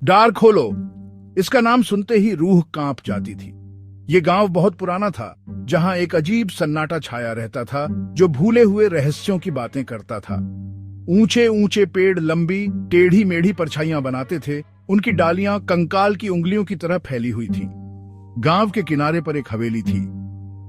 Dark होलो, इसका नाम सुनते ही रूह कांप जाती थी। ये गांव बहुत पुराना था, जहां एक अजीब सन्नाटा छाया रहता था जो भूले हुए रहस्यों की बातें करता था। ऊंचे ऊंचे पेड़ लंबी टेढ़ी मेढ़ी परछाइयां बनाते थे। उनकी डालियां कंकाल की उंगलियों की तरह फैली हुई थीं। गांव के किनारे पर एक हवेली थी,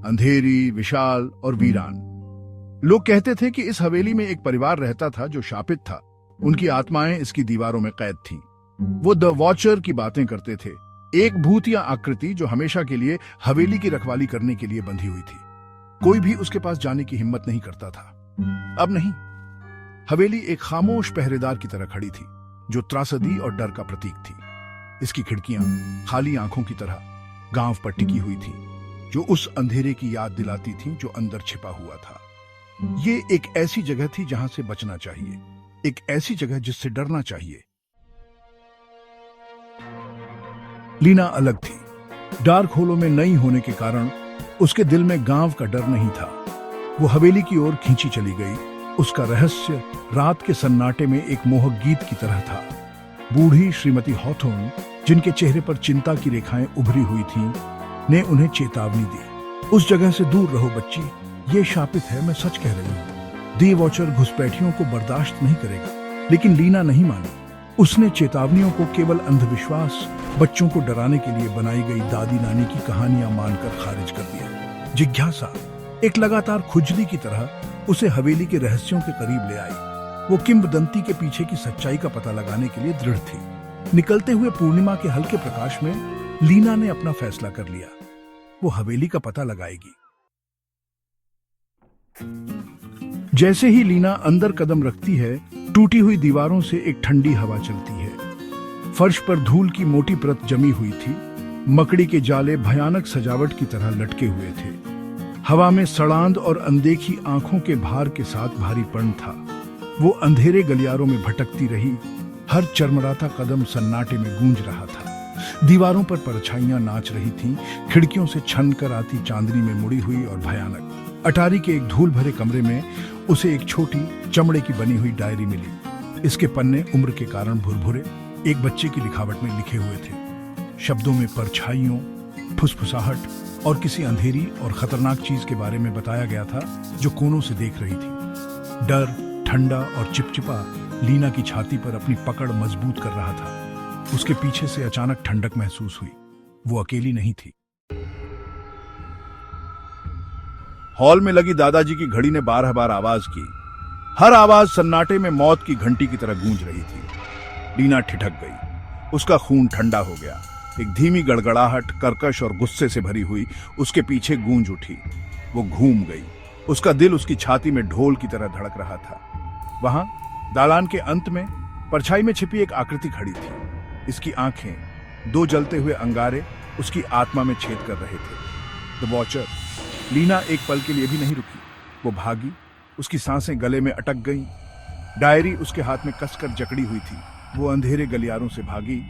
अंधेरी, विशाल और वीरान। लोग कहते थे कि इस हवेली में एक परिवार रहता था जो शापित था। उनकी आत्माएं इसकी दीवारों में कैद थीं। वो द वॉचर की बातें करते थे, एक भूत या आकृति जो हमेशा के लिए हवेली की रखवाली करने के लिए बंधी हुई थी। कोई भी उसके पास जाने की हिम्मत नहीं करता था। अब नहीं, हवेली एक खामोश पहरेदार की तरह खड़ी थी, जो त्रासदी और डर का प्रतीक थी। इसकी खिड़कियां खाली आंखों की तरह गांव पर टिकी हुई थी, जो उस अंधेरे की याद दिलाती थी जो अंदर छिपा हुआ था। ये एक ऐसी जगह थी जहां से बचना चाहिए, एक ऐसी जगह जिससे डरना चाहिए। लीना अलग थी। डार्क होलो में नई होने के कारण उसके दिल में गांव का डर नहीं था। वो हवेली की ओर खींची चली गई। उसका रहस्य रात के सन्नाटे में एक मोहक गीत की तरह था। बूढ़ी श्रीमती हॉथोर्न, जिनके चेहरे पर चिंता की रेखाएं उभरी हुई थीं, ने उन्हें चेतावनी दी, उस जगह से दूर रहो बच्ची, ये शापित है, मैं सच कह रही हूँ। दी वॉचर घुसपैठियों को बर्दाश्त नहीं करेगा। लेकिन लीना नहीं मानी। उसने चेतावनियों को केवल अंधविश्वास, बच्चों को डराने के लिए बनाई गई दादी नानी की कहानियां मानकर खारिज कर दिया। जिज्ञासा, एक लगातार खुजली की तरह, उसे हवेली के रहस्यों के करीब ले आई। वो किंवदंती के पीछे की सच्चाई का पता लगाने के लिए दृढ़ थी। निकलते हुए पूर्णिमा के हल्के प्रकाश में लीना ने अपना फैसला कर लिया। वो हवेली का पता लगाएगी। जैसे ही लीना अंदर कदम रखती है, टूटी हुई दीवारों से एक ठंडी हवा चलती है। फर्श पर धूल की मोटी परत जमी हुई थी। मकड़ी के जाले भयानक सजावट की तरह लटके हुए थे। हवा में सड़ांध और अनदेखी आंखों के भार के साथ भारीपन था। वो अंधेरे गलियारों में भटकती रही। हर चरमराता कदम सन्नाटे में गूंज रहा था। दीवारों पर परछाइयां नाच रही थीं, खिड़कियों से छन कर आती चांदनी में मुड़ी हुई और भयानक। अटारी के एक धूल भरे कमरे में उसे एक छोटी चमड़े की बनी हुई डायरी मिली। इसके पन्ने उम्र के कारण भुरभुरे, एक बच्चे की लिखावट में लिखे हुए थे। शब्दों में परछाइयों, फुसफुसाहट और किसी अंधेरी और खतरनाक चीज के बारे में बताया गया था जो कोनों से देख रही थी। डर, ठंडा और चिपचिपा लीना की छाती पर अपनी पकड़ मजबूत कर रहा था। उसके पीछे से अचानक ठंडक महसूस हुई। वो अकेली नहीं थी। हॉल में लगी दादाजी की घड़ी ने 12 बार आवाज की। हर आवाज सन्नाटे में मौत की घंटी की तरह गूंज रही थी। लीना ठिठक गई। उसका खून ठंडा हो गया। एक धीमी गड़गड़ाहट, कर्कश और गुस्से से भरी हुई, उसके पीछे गूंज उठी। वो घूम गई। उसका दिल उसकी छाती में ढोल की तरह धड़क रहा था। वहां दालान के अंत में परछाई में छिपी एक आकृति खड़ी थी। इसकी आंखें, 2 जलते हुए अंगारे, उसकी आत्मा में छेद कर रहे थे। The watcher. लीना एक पल के लिए भी नहीं रुकी। वो भागी। उसकी सांसें गले में अटक गईं। डायरी उसके हाथ में कसकर जकड़ी हुई थी। वो अंधेरे गलियारों से भागी।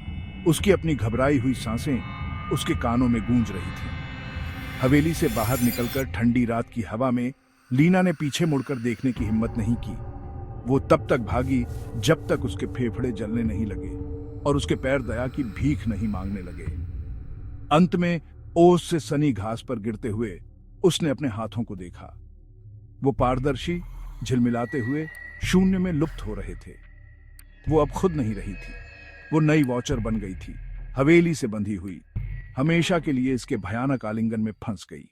उसकी अपनी घबराई हुई सांसें उसके कानों में गूंज रही थी। हवेली से बाहर निकलकर ठंडी रात की हवा में लीना ने पीछे मुड़कर देखने की हिम्मत नहीं की। वो तब तक भागी जब तक उसके फेफड़े जलने नहीं लगे और उसके पैर दया की भीख नहीं मांगने लगे। अंत में ओस से सनी घास पर गिरते हुए उसने अपने हाथों को देखा। वो पारदर्शी, झिलमिलाते हुए शून्य में लुप्त हो रहे थे। वो अब खुद नहीं रही थी। वो नई वॉचर बन गई थी, हवेली से बंधी हुई, हमेशा के लिए इसके भयानक आलिंगन में फंस गई।